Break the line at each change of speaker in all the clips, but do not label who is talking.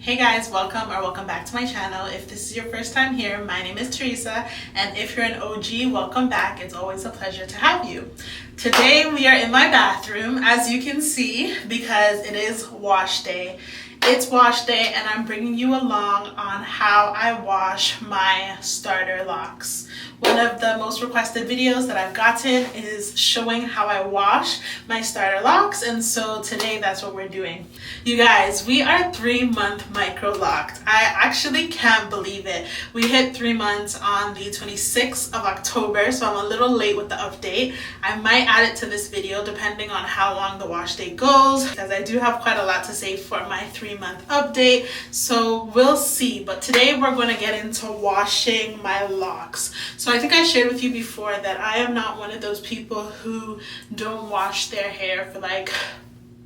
Hey guys, welcome back to my channel. If this is your first time here, my name is Teresa, and if you're an OG, welcome back. It's always a pleasure to have you. Today we are in my bathroom, as you can see, because it is wash day. It's wash day and I'm bringing you along on how I wash my starter locks. One of the most requested videos that I've gotten is showing how I wash my starter locks, and so today that's what we're doing. You guys, we are 3-month micro locked. I actually can't believe it. We hit 3 months on the 26th of October, so I'm a little late with the update. I might add it to this video depending on how long the wash day goes, because I do have quite a lot to say for my 3-month update, so we'll see. But today we're going to get into washing my locks. So I think I shared with you before that I am not one of those people who don't wash their hair for like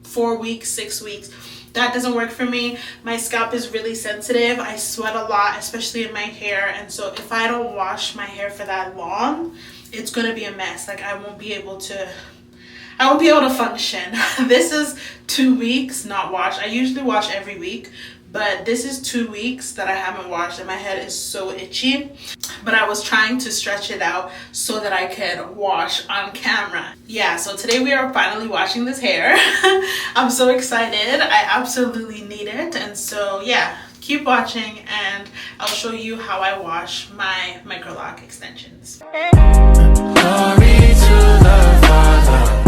4 weeks, 6 weeks. That doesn't work for me. My scalp is really sensitive. I sweat a lot, especially in my hair, and so if I don't wash my hair for that long, it's gonna be a mess. Like I won't be able to function. This is 2 weeks not washed. I usually wash every week, but this is 2 weeks that I haven't washed and my head is so itchy. But I was trying to stretch it out so that I could wash on camera. Yeah, so today we are finally washing this hair. I'm so excited. I absolutely need it. And so yeah, keep watching and I'll show you how I wash my Microloc extensions.
Glory to the Father.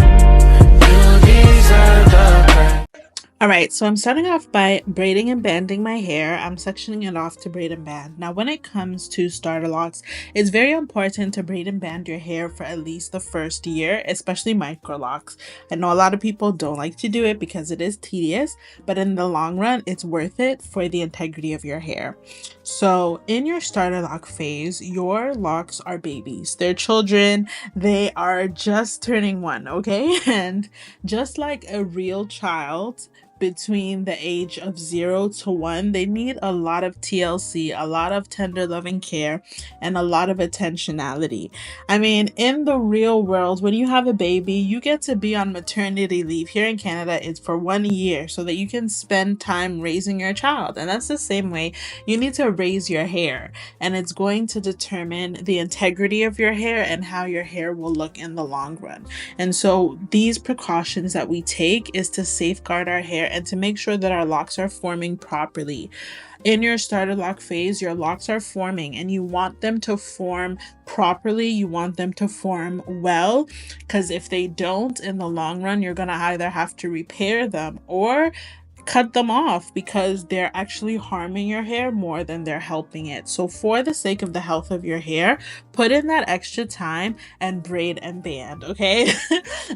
Alright, so I'm starting off by braiding and banding my hair. I'm sectioning it off to braid and band. Now when it comes to starter locks, it's very important to braid and band your hair for at least the first year, especially micro locks. I know a lot of people don't like to do it because it is tedious, but in the long run, it's worth it for the integrity of your hair. So in your starter lock phase, your locks are babies. They're children. They are just turning 1, okay? And just like a real child, between the age of 0 to 1, they need a lot of TLC, a lot of tender loving care, and a lot of attentionality. I mean, in the real world, when you have a baby, you get to be on maternity leave. Here in Canada, it's for 1 year so that you can spend time raising your child. And that's the same way you need to raise your hair. And it's going to determine the integrity of your hair and how your hair will look in the long run. And so these precautions that we take is to safeguard our hair and to make sure that our locks are forming properly. In your starter lock phase, your locks are forming and you want them to form properly. You want them to form well, because if they don't, in the long run, you're going to either have to repair them or cut them off because they're actually harming your hair more than they're helping it. So for the sake of the health of your hair, put in that extra time and braid and band, okay?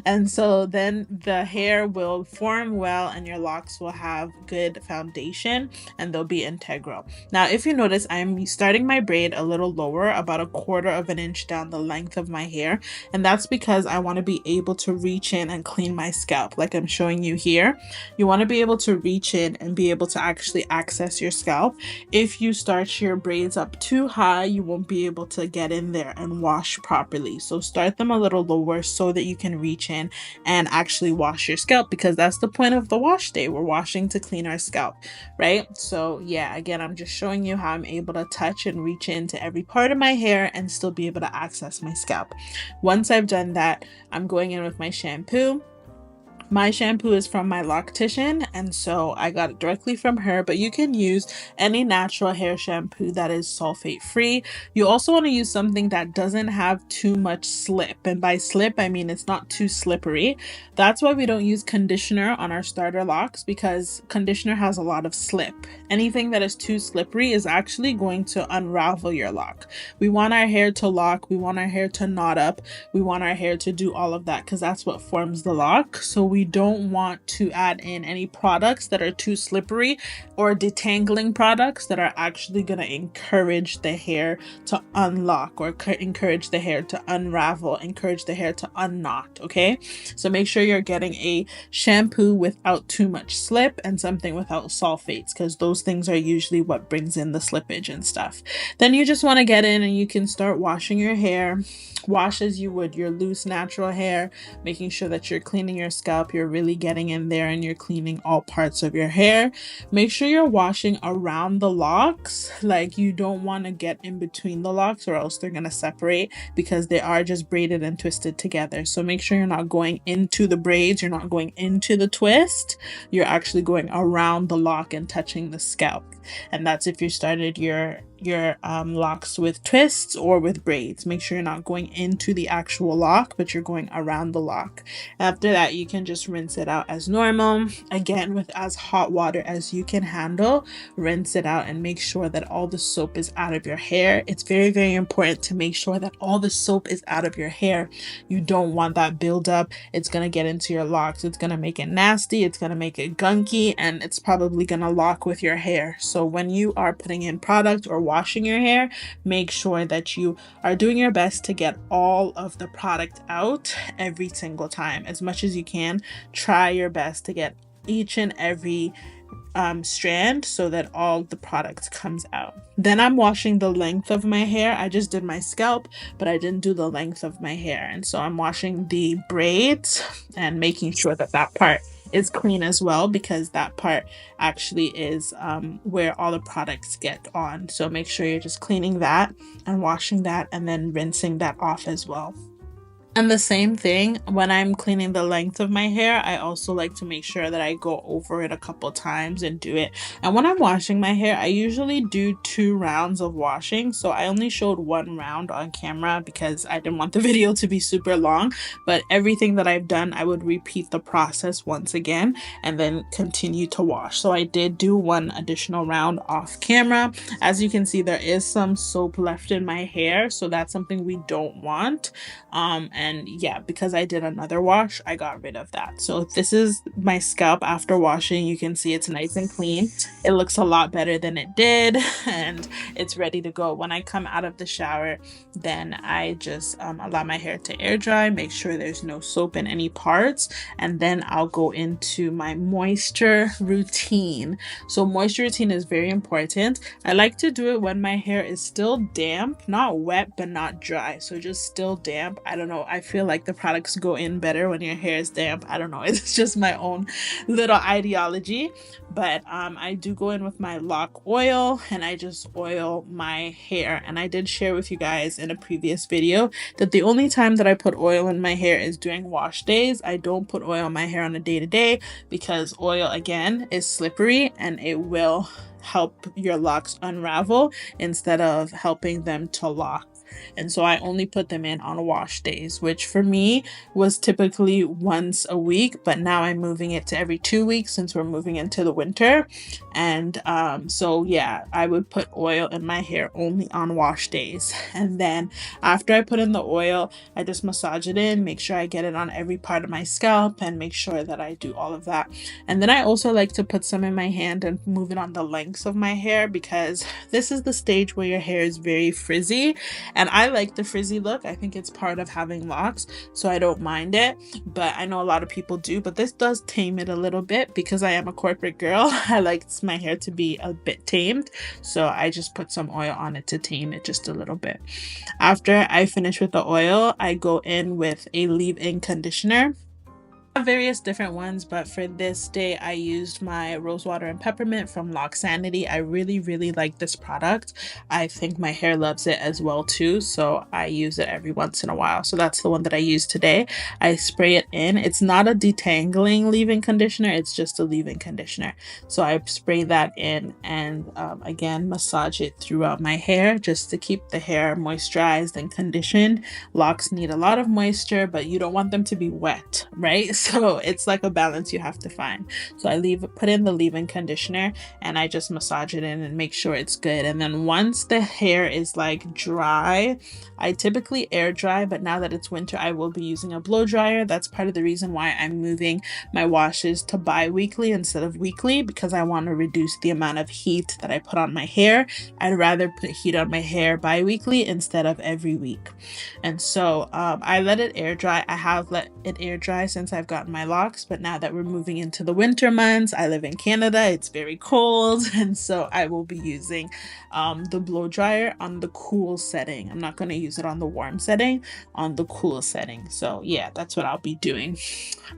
And so then the hair will form well and your locks will have good foundation and they'll be integral. Now, if you notice, I'm starting my braid a little lower, about 1/4 of an inch down the length of my hair. And that's because I want to be able to reach in and clean my scalp like I'm showing you here. You want to be able to reach in and be able to actually access your scalp. If you start your braids up too high, you won't be able to get in there and wash properly. So start them a little lower so that you can reach in and actually wash your scalp, because that's the point of the wash day. We're washing to clean our scalp, right? So yeah, again, I'm just showing you how I'm able to touch and reach into every part of my hair and still be able to access my scalp. Once I've done that, I'm going in with my shampoo. My shampoo is from my loctician, and so I got it directly from her, but you can use any natural hair shampoo that is sulfate free. You also want to use something that doesn't have too much slip, and by slip I mean it's not too slippery. That's why we don't use conditioner on our starter locks, because conditioner has a lot of slip. Anything that is too slippery is actually going to unravel your lock. We want our hair to lock, we want our hair to knot up, we want our hair to do all of that because that's what forms the lock. So we don't want to add in any products that are too slippery or detangling products that are actually going to encourage the hair to unlock or encourage the hair to unravel, encourage the hair to unknot, okay? So make sure you're getting a shampoo without too much slip and something without sulfates, because those things are usually what brings in the slippage and stuff. Then you just want to get in and you can start washing your hair. Wash as you would your loose natural hair, making sure that you're cleaning your scalp scalp, you're really getting in there and you're cleaning all parts of your hair. Make sure you're washing around the locks. Like, you don't want to get in between the locks or else they're going to separate, because they are just braided and twisted together. So make sure you're not going into the braids, you're not going into the twist, you're actually going around the lock and touching the scalp. And that's if you started your locks with twists or with braids. Make sure you're not going into the actual lock, but you're going around the lock. After that, you can just rinse it out as normal, again with as hot water as you can handle. Rinse it out and make sure that all the soap is out of your hair. It's very, very important to make sure that all the soap is out of your hair. You don't want that buildup. It's going to get into your locks, it's going to make it nasty, it's going to make it gunky, and it's probably going to lock with your hair. So when you are putting in product or washing your hair, make sure that you are doing your best to get all of the product out every single time. As much as you can, try your best to get each and every strand so that all the product comes out. Then I'm washing the length of my hair. I just did my scalp, but I didn't do the length of my hair, and so I'm washing the braids and making sure that that part is clean as well, because that part actually is where all the products get on. So make sure you're just cleaning that and washing that and then rinsing that off as well. And the same thing when I'm cleaning the length of my hair, I also like to make sure that I go over it a couple times and do it. And when I'm washing my hair, I usually do 2 rounds of washing. So I only showed 1 round on camera because I didn't want the video to be super long. But everything that I've done, I would repeat the process once again and then continue to wash. So I did do 1 additional round off camera. As you can see, there is some soap left in my hair, so that's something we don't want. And yeah, because I did another wash, I got rid of that. So this is my scalp after washing. You can see it's nice and clean. It looks a lot better than it did, and it's ready to go. When I come out of the shower, then I just allow my hair to air dry, make sure there's no soap in any parts, and then I'll go into my moisture routine. So moisture routine is very important. I like to do it when my hair is still damp, not wet but not dry, so just still damp. I don't know, I feel like the products go in better when your hair is damp. I don't know, it's just my own little ideology. But I do go in with my lock oil and I just oil my hair. And I did share with you guys in a previous video that the only time that I put oil in my hair is during wash days. I don't put oil in my hair on a day-to-day because oil, again, is slippery and it will help your locks unravel instead of helping them to lock. And so I only put them in on wash days, which for me was typically once a week, but now I'm moving it to every 2 weeks since we're moving into the winter. And so yeah, I would put oil in my hair only on wash days. And then after I put in the oil, I just massage it in, make sure I get it on every part of my scalp and make sure that I do all of that. And then I also like to put some in my hand and move it on the lengths of my hair, because this is the stage where your hair is very frizzy. And I like the frizzy look. I think it's part of having locks, so I don't mind it. But I know a lot of people do, but this does tame it a little bit because I am a corporate girl. I like my hair to be a bit tamed, so I just put some oil on it to tame it just a little bit. After I finish with the oil, I go in with a leave-in conditioner. Various different ones, but for this day I used my rose water and peppermint from Loxanity. I really like this product. I think my hair loves it as well too, so I use it every once in a while. So that's the one that I used today. I spray it in. It's not a detangling leave-in conditioner, it's just a leave-in conditioner. So I spray that in and again massage it throughout my hair just to keep the hair moisturized and conditioned. Locks need a lot of moisture, but you don't want them to be wet, right? So it's like a balance you have to find. So I put in the leave-in conditioner and I just massage it in and make sure it's good. And then once the hair is like dry, I typically air dry, but now that it's winter, I will be using a blow dryer. That's part of the reason why I'm moving my washes to bi-weekly instead of weekly, because I want to reduce the amount of heat that I put on my hair. I'd rather put heat on my hair bi-weekly instead of every week. And so I let it air dry. I have let it air dry since I've gotten my locks, but now that we're moving into the winter months, I live in Canada, it's very cold, and so I will be using the blow dryer on the cool setting. I'm not going to use it on the warm setting, on the cool setting. So yeah, that's what I'll be doing.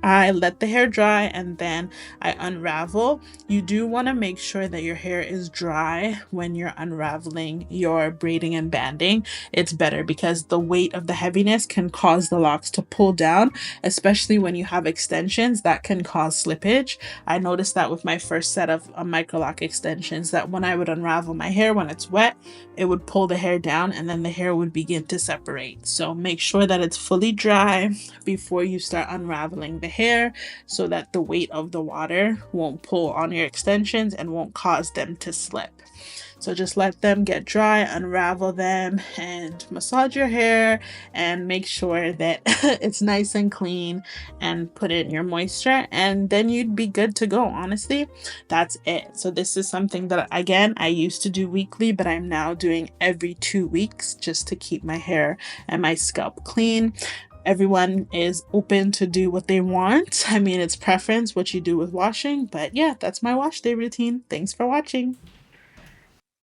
I let the hair dry and then I unravel. You do want to make sure that your hair is dry when you're unraveling your braiding and banding. It's better because the weight of the heaviness can cause the locks to pull down, especially when you have extensions that can cause slippage. I noticed that with my first set of Microloc extensions, that when I would unravel my hair when it's wet, it would pull the hair down and then the hair would begin to separate. So make sure that it's fully dry before you start unraveling the hair so that the weight of the water won't pull on your extensions and won't cause them to slip. So just let them get dry, unravel them, and massage your hair and make sure that it's nice and clean, and put in your moisture, and then you'd be good to go. Honestly, that's it. So this is something that, again, I used to do weekly, but I'm now doing every 2 weeks just to keep my hair and my scalp clean. Everyone is open to do what they want. I mean, it's preference what you do with washing, but yeah, that's my wash day routine. Thanks for watching.